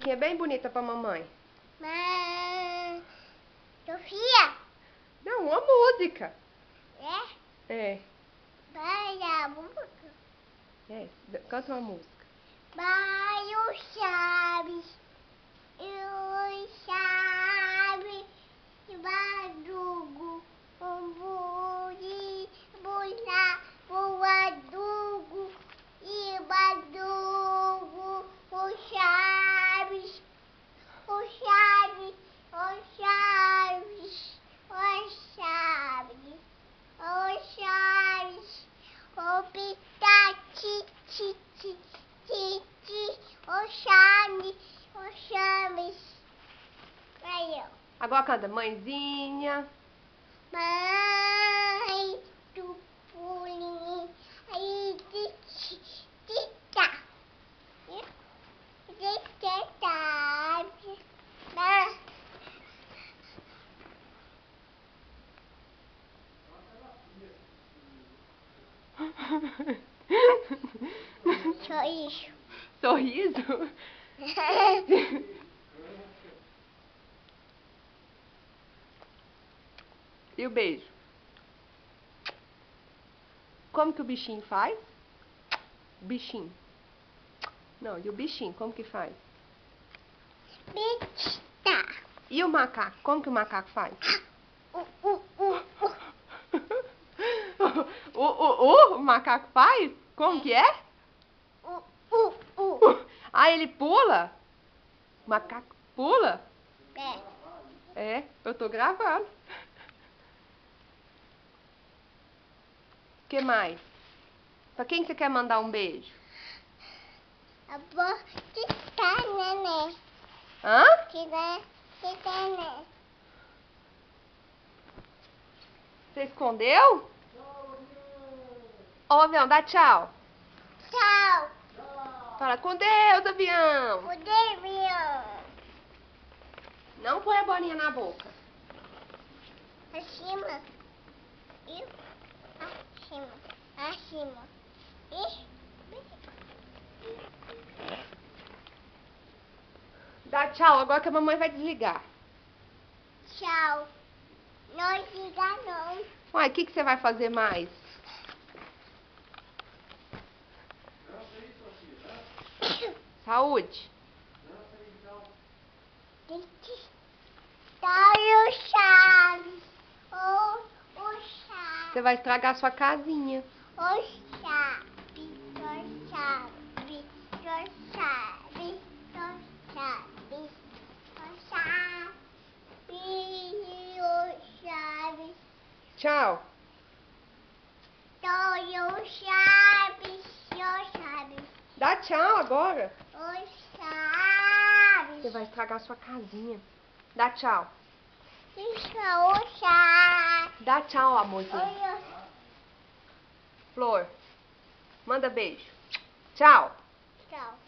musiquinha bem bonita pra mamãe. Mas... Sofia? Não, uma música. É? É. Vai a música. É, canta uma música. Vai o Chaves, o Chaves, e Badugo, o Buri, Bula, Boadugo, e Badugo, o Chaves, o Chaves, o Chaves, o Chaves, o Chaves, o Pitati, Titi, Titi, o Chaves. Aí, ó. Agora canta mãezinha. Mãe do pulinho, aí tita, só isso. Sorriso? E o beijo? Como que o bichinho faz? Bichinho. Não, e o bichinho, como que faz? Bitita. E o macaco, como que o macaco faz? O macaco faz? Como que é? Ah, ele pula? O macaco pula? É, eu tô gravando. O que mais? Pra quem você quer mandar um beijo? A boa que tá, neném. Hã? Que tá, neném. Você escondeu? Ó, avião, dá tchau. Tchau. Fala com Deus, avião. O Devião. Não põe a bolinha na boca. Acima. E acima. Acima. E... Dá tchau, agora que a mamãe vai desligar. Tchau. Não diga não. Uai, o que você vai fazer mais? Saúde. Tá o Chaves. O Chaves. Você vai estragar a sua casinha. O Chaves. O Chaves. O Chaves. O Chaves. O Chaves. O Chaves. Tchau. O Chaves. O Chaves. Dá tchau agora. O Chaves. Você vai estragar a sua casinha. Dá tchau. O Chaves. Dá tchau, amorzinho. Olha. Flor, manda beijo. Tchau. Tchau.